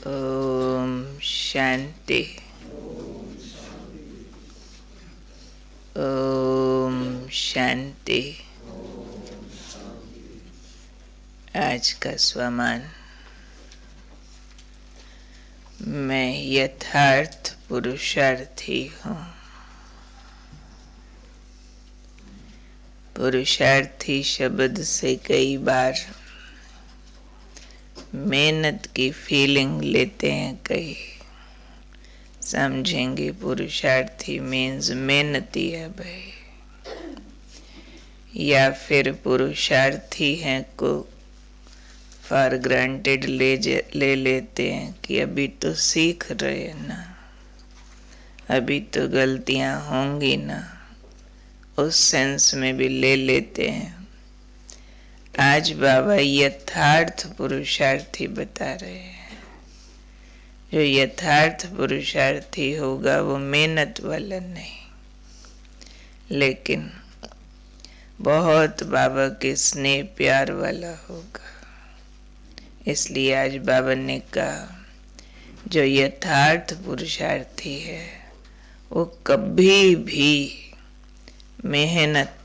ओम शांति। ओम शांति। आज का स्वमान। मैं यथार्थ पुरुषार्थी हूँ। पुरुषार्थी शब्द से कई बार मेहनत की फीलिंग लेते हैं, कई समझेंगे पुरुषार्थी मीन्स मेहनती है भाई, या फिर पुरुषार्थी हैं को फॉर ग्रांटेड ले लेते हैं कि अभी तो सीख रहे हैं ना, अभी तो गलतियां होंगी ना, उस सेंस में भी ले लेते हैं। आज बाबा यथार्थ पुरुषार्थी बता रहे हैं। जो यथार्थ पुरुषार्थी होगा वो मेहनत वाला नहीं, लेकिन बहुत बाबा के स्नेह प्यार वाला होगा। इसलिए आज बाबा ने कहा जो यथार्थ पुरुषार्थी है वो कभी भी मेहनत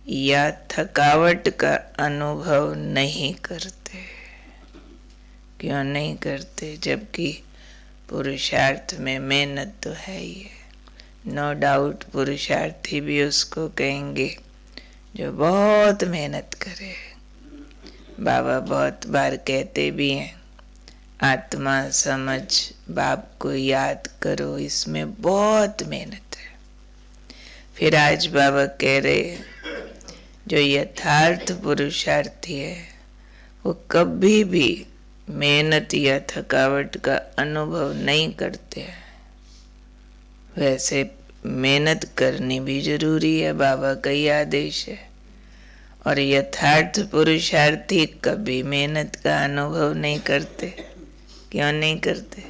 या थकावट का अनुभव नहीं करते। क्यों नहीं करते? जबकि पुरुषार्थ में मेहनत तो है ही है। नो डाउट पुरुषार्थी भी उसको कहेंगे जो बहुत मेहनत करे। बाबा बहुत बार कहते भी हैं, आत्मा समझ, बाप को याद करो, इसमें बहुत मेहनत है। फिर आज बाबा कह रहे जो यथार्थ पुरुषार्थी है वो कभी भी मेहनत या थकावट का अनुभव नहीं करते हैं। वैसे मेहनत करनी भी जरूरी है, बाबा का ही आदेश है। और यथार्थ पुरुषार्थी कभी मेहनत का अनुभव नहीं करते। क्यों नहीं करते?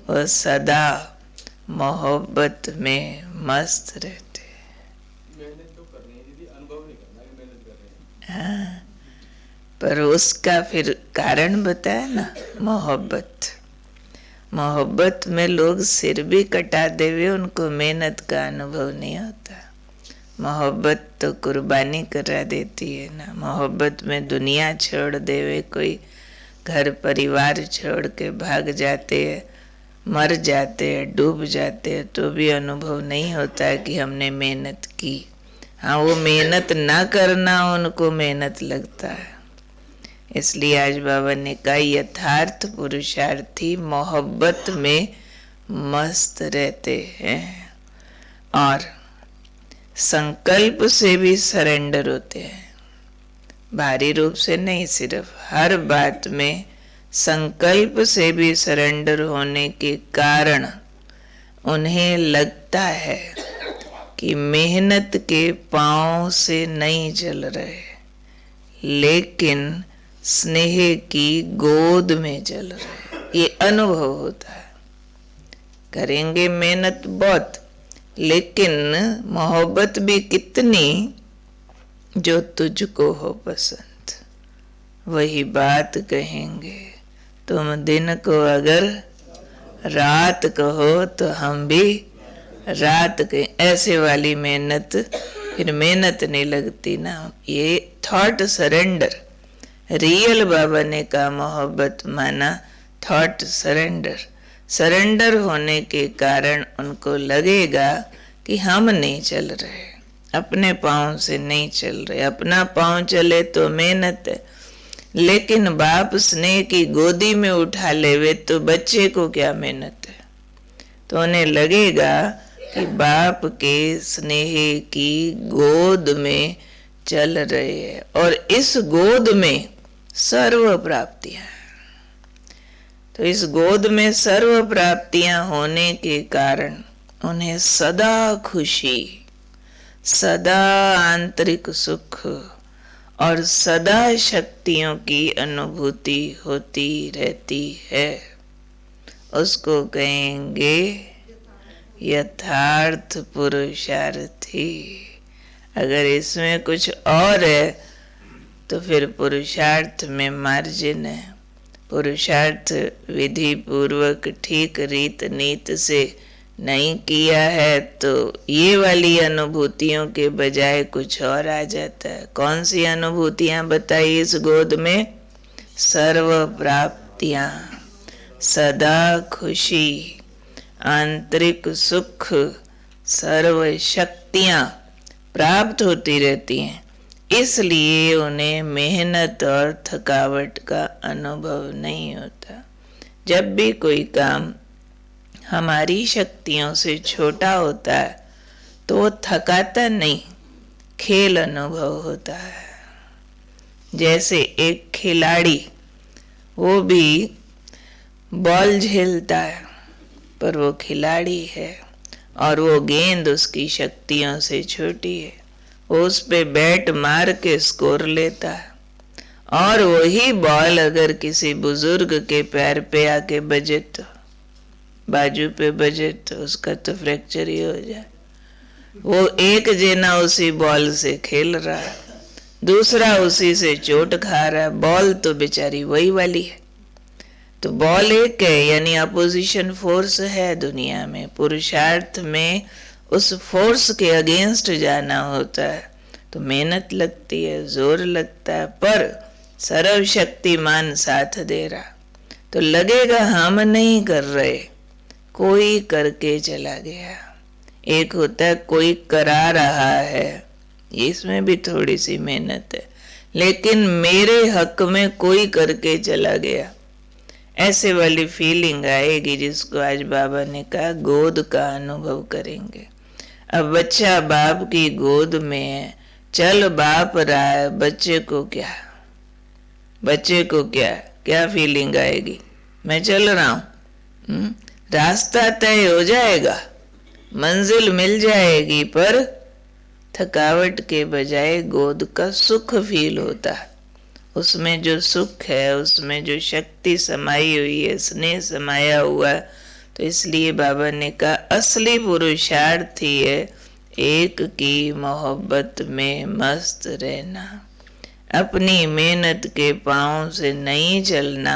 वो सदा मोहब्बत में मस्त रहते। मेहनत तो करनी है दीदी, अनुभव नहीं करना कि मेहनत कर रहे हैं। हाँ, पर उसका फिर कारण बताया ना, मोहब्बत। मोहब्बत में लोग सिर भी कटा देवे, उनको मेहनत का अनुभव नहीं होता। मोहब्बत तो कुर्बानी करा देती है ना। मोहब्बत में दुनिया छोड़ देवे, कोई घर परिवार छोड़ के भाग जाते हैं, मर जाते हैं, डूब जाते हैं, तो भी अनुभव नहीं होता कि हमने मेहनत की। हाँ, वो मेहनत ना करना उनको मेहनत लगता है। इसलिए आज बाबा ने कहा यथार्थ पुरुषार्थी मोहब्बत में मस्त रहते हैं और संकल्प से भी सरेंडर होते हैं। भारी रूप से नहीं, सिर्फ हर बात में संकल्प से भी सरेंडर होने के कारण उन्हें लगता है कि मेहनत के पांव से नहीं चल रहे, लेकिन स्नेह की गोद में चल रहे। ये अनुभव होता है। करेंगे मेहनत बहुत, लेकिन मोहब्बत भी कितनी जो तुझको हो पसंद। वही बात कहेंगे, तुम दिन को अगर रात कहो तो हम भी रात कहें। ऐसे वाली मेहनत, फिर मेहनत नहीं लगती ना। ये थॉट सरेंडर, रियल बाबा ने कहा मोहब्बत माना थॉट सरेंडर। सरेंडर होने के कारण उनको लगेगा कि हम नहीं चल रहे, अपने पाँव से नहीं चल रहे। अपना पाँव चले तो मेहनत है, लेकिन बाप स्नेह की गोदी में उठा लेवे तो बच्चे को क्या मेहनत है। तो उन्हें लगेगा कि बाप के स्नेह की गोद में चल रहे हैं और इस गोद में सर्व प्राप्तियां। तो इस गोद में सर्व प्राप्तियां होने के कारण उन्हें सदा खुशी, सदा आंतरिक सुख और सदा शक्तियों की अनुभूति होती रहती है। उसको कहेंगे यथार्थ पुरुषार्थी। अगर इसमें कुछ और है तो फिर पुरुषार्थ में मार्जिन है। पुरुषार्थ विधि पूर्वक ठीक रीत नीत से नहीं किया है तो ये वाली अनुभूतियों के बजाय कुछ और आ जाता है। कौन सी अनुभूतियां बताई इस गोद में? सर्व प्राप्तियां, सदा खुशी, आंतरिक सुख, सर्व शक्तियां प्राप्त होती रहती हैं। इसलिए उन्हें मेहनत और थकावट का अनुभव नहीं होता। जब भी कोई काम हमारी शक्तियों से छोटा होता है तो वो थकाता नहीं, खेल अनुभव होता है। जैसे एक खिलाड़ी, वो भी बॉल झेलता है पर वो खिलाड़ी है और वो गेंद उसकी शक्तियों से छोटी है। वो उस पे बैट मार के स्कोर लेता है। और वही बॉल अगर किसी बुजुर्ग के पैर पे आके बजे, तो बाजू पे बजे, तो उसका तो फ्रैक्चर ही हो जाए। वो एक जना उसी बॉल से खेल रहा है, दूसरा उसी से चोट खा रहा है। बॉल तो बेचारी वही वाली है। तो बॉल एक है, यानी अपोजिशन फोर्स है दुनिया में। पुरुषार्थ में उस फोर्स के अगेंस्ट जाना होता है तो मेहनत लगती है, जोर लगता है, पर सर्वशक्तिमान साथ दे रहा तो लगेगा हम नहीं कर रहे, कोई करके चला गया। एक होता है कोई करा रहा है, इसमें भी थोड़ी सी मेहनत है, लेकिन मेरे हक में कोई करके चला गया, ऐसे वाली फीलिंग आएगी जिसको आज बाबा ने कहा गोद का अनुभव करेंगे। अब बच्चा बाप की गोद में है, चल बाप रहा है, बच्चे को क्या फीलिंग आएगी? मैं चल रहा हूं, रास्ता तय हो जाएगा, मंजिल मिल जाएगी, पर थकावट के बजाय गोद का सुख फील होता है। उसमें जो सुख है, उसमें जो शक्ति समाई हुई है, स्नेह समाया हुआ है। तो इसलिए बाबा ने कहा असली पुरुषार्थ ही है एक की मोहब्बत में मस्त रहना। अपनी मेहनत के पांव से नहीं चलना,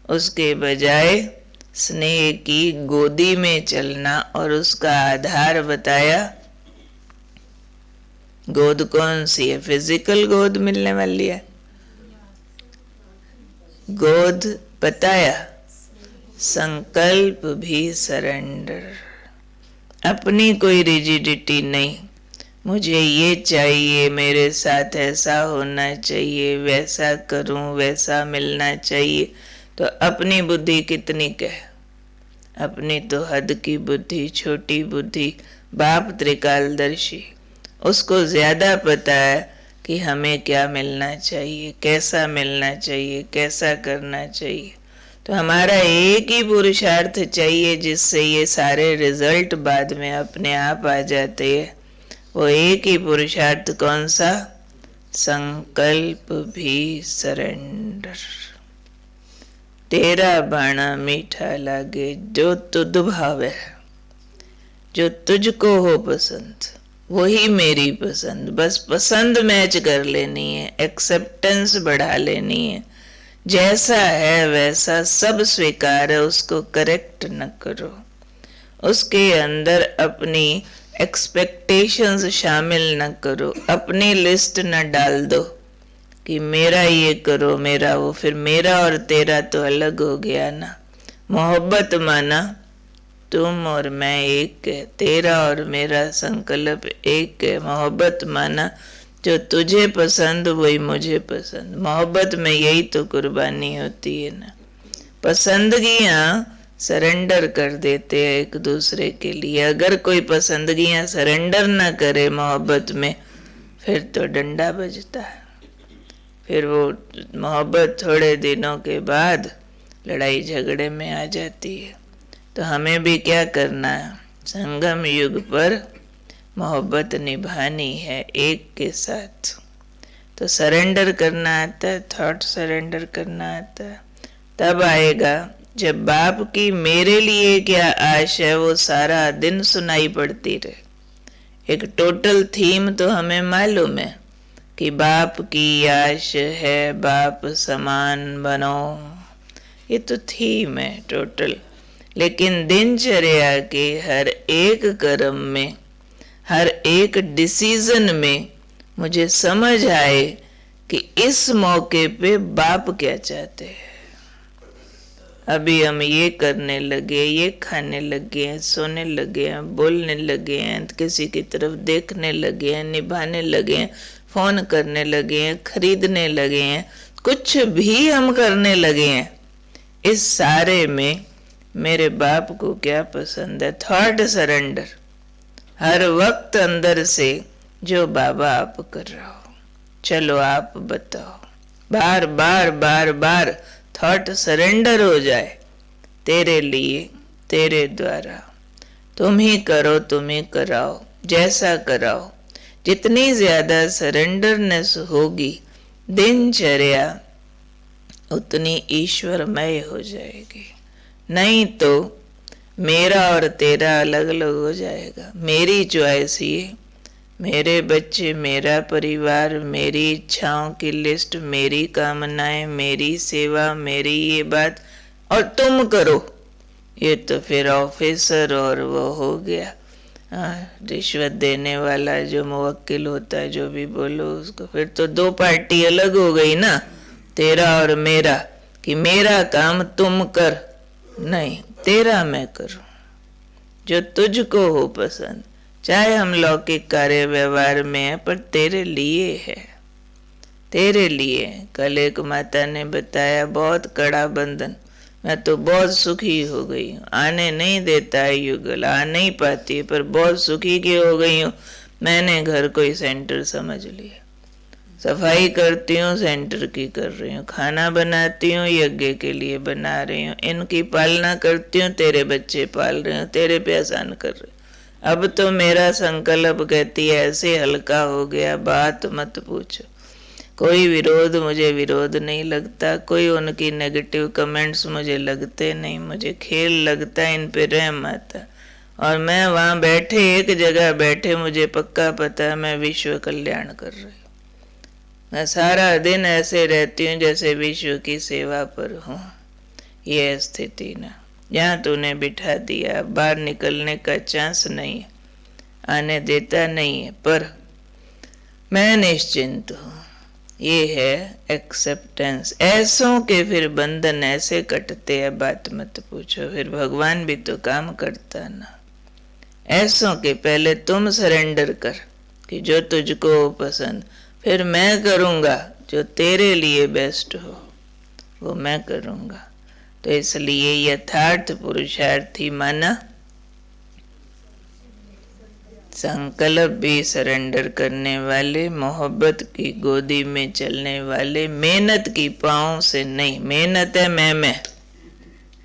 उसके बजाय स्नेह की गोदी में चलना। और उसका आधार बताया, गोद कौन सी है? फिजिकल गोद मिलने वाली है। गोद बताया, संकल्प भी सरेंडर, अपनी कोई रिजिडिटी नहीं, मुझे ये चाहिए, मेरे साथ ऐसा होना चाहिए, वैसा करूं, वैसा मिलना चाहिए। तो अपनी बुद्धि कितनी कह, अपनी तो हद की बुद्धि, छोटी बुद्धि। बाप त्रिकालदर्शी, उसको ज्यादा पता है कि हमें क्या मिलना चाहिए, कैसा मिलना चाहिए, कैसा करना चाहिए। तो हमारा एक ही पुरुषार्थ चाहिए जिससे ये सारे रिजल्ट बाद में अपने आप आ जाते हैं। वो एक ही पुरुषार्थ कौन सा? संकल्प भी सरेंडर। तेरा बाणा मीठा लागे जो तुझ भावे, जो तुझको हो पसंद वही मेरी पसंद। बस पसंद मैच कर लेनी है, एक्सेप्टेंस बढ़ा लेनी है। जैसा है वैसा सब स्वीकार है, उसको करेक्ट न करो। उसके अंदर अपनी एक्सपेक्टेशंस शामिल न करो, अपनी लिस्ट न डाल दो कि मेरा ये करो, मेरा वो। फिर मेरा और तेरा तो अलग हो गया ना। मोहब्बत माना तुम और मैं एक है, तेरा और मेरा संकल्प एक है। मोहब्बत माना जो तुझे पसंद वही मुझे पसंद। मोहब्बत में यही तो कुर्बानी होती है ना। पसंदगियां सरेंडर कर देते हैं एक दूसरे के लिए। अगर कोई पसंदगियां सरेंडर ना करे मोहब्बत में, फिर तो डंडा बजता है। फिर वो मोहब्बत थोड़े दिनों के बाद लड़ाई झगड़े में आ जाती है। तो हमें भी क्या करना है? संगम युग पर मोहब्बत निभानी है एक के साथ। तो सरेंडर करना आता है, थॉट सरेंडर करना आता है। तब आएगा जब बाप की मेरे लिए क्या आश है वो सारा दिन सुनाई पड़ती रहे। एक टोटल थीम तो हमें मालूम है, कि बाप की आश है बाप समान बनो, ये तो थीम है टोटल। लेकिन दिनचर्या के हर एक कर्म में, हर एक डिसीजन में मुझे समझ आए कि इस मौके पे बाप क्या चाहते हैं। अभी हम ये करने लगे, ये खाने लगे हैं, सोने लगे हैं, बोलने लगे हैं, किसी की तरफ देखने लगे हैं, निभाने लगे हैं, फोन करने लगे हैं, खरीदने लगे हैं, कुछ भी हम करने लगे हैं, इस सारे में मेरे बाप को क्या पसंद है? Thought surrender. हर वक्त अंदर से जो बाबा आप कर रहे हो, चलो आप बताओ। बार बार बार बार थॉट सरेंडर हो जाए, तेरे लिए, तेरे द्वारा, तुम ही करो, तुम ही कराओ, जैसा कराओ। जितनी ज्यादा सरेंडरनेस होगी दिनचर्या, उतनी ईश्वरमय हो जाएगी। नहीं तो मेरा और तेरा अलग अलग हो जाएगा। मेरी चॉइस ये, मेरे बच्चे, मेरा परिवार, मेरी इच्छाओं की लिस्ट, मेरी कामनाएं, मेरी सेवा, मेरी ये बात, और तुम करो। ये तो फिर ऑफिसर और वो हो गया रिश्वत देने वाला जो मुवक्किल होता है, जो भी बोलो उसको। फिर तो दो पार्टी अलग हो गई ना, तेरा और मेरा, कि मेरा काम तुम कर, नहीं तेरा मैं करूं, जो तुझको हो पसंद। चाहे हम लौकिक कार्य व्यवहार में है, पर तेरे लिए है, तेरे लिए। कल एक माता ने बताया, बहुत कड़ा बंधन, मैं तो बहुत सुखी हो गई हूँ, आने नहीं देता है युगल, आ नहीं पाती है, पर बहुत सुखी की हो गई हूँ। मैंने घर को ही सेंटर समझ लिया। सफाई करती हूँ, सेंटर की कर रही हूँ, खाना बनाती हूँ, यज्ञ के लिए बना रही हूँ, इनकी पालना करती हूँ, तेरे बच्चे पाल रही हूँ, तेरे पे आसान कर रही हूँ। अब तो मेरा संकल्प, कहती है, ऐसे हल्का हो गया, बात मत पूछो। कोई विरोध मुझे विरोध नहीं लगता, कोई उनकी नेगेटिव कमेंट्स मुझे लगते नहीं, मुझे खेल लगता है, इन पे रहम आता। और मैं वहाँ बैठे, एक जगह बैठे, मुझे पक्का पता है मैं विश्व कल्याण कर रही हूँ। मैं सारा दिन ऐसे रहती हूँ जैसे विश्व की सेवा पर हूँ। ये स्थिति ना, यहाँ तूने बिठा दिया, बाहर निकलने का चांस नहीं है, आने देता नहीं है, पर मैं निश्चिंत हूँ। ये है एक्सेप्टेंस। ऐसों के फिर बंधन ऐसे कटते हैं, बात मत पूछो। फिर भगवान भी तो काम करता ना। ऐसों के पहले तुम सरेंडर कर कि जो तुझको पसंद, फिर मैं करूँगा जो तेरे लिए बेस्ट हो, वो मैं करूँगा। तो इसलिए यथार्थ पुरुषार्थी माना, संकल्प भी सरेंडर करने वाले, मोहब्बत की गोदी में चलने वाले, मेहनत की पाँव से नहीं। मेहनत है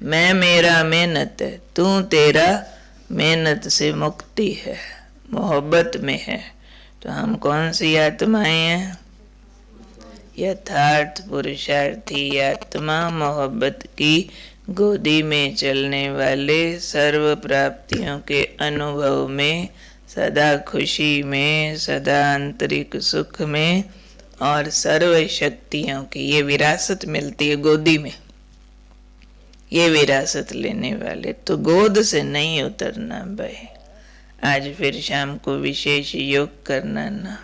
मैं मेरा मेहनत है, तू तेरा, मेहनत से मुक्ति है, मोहब्बत में है। तो हम कौन सी आत्माएं हैं? यथार्थ पुरुषार्थी आत्मा, मोहब्बत की गोदी में चलने वाले, सर्व प्राप्तियों के अनुभव में, सदा खुशी में, सदा आंतरिक सुख में, और सर्व शक्तियों की ये विरासत मिलती है गोदी में। ये विरासत लेने वाले तो गोद से नहीं उतरना भाई। आज फिर शाम को विशेष योग करना ना,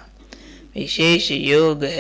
विशेष योग है।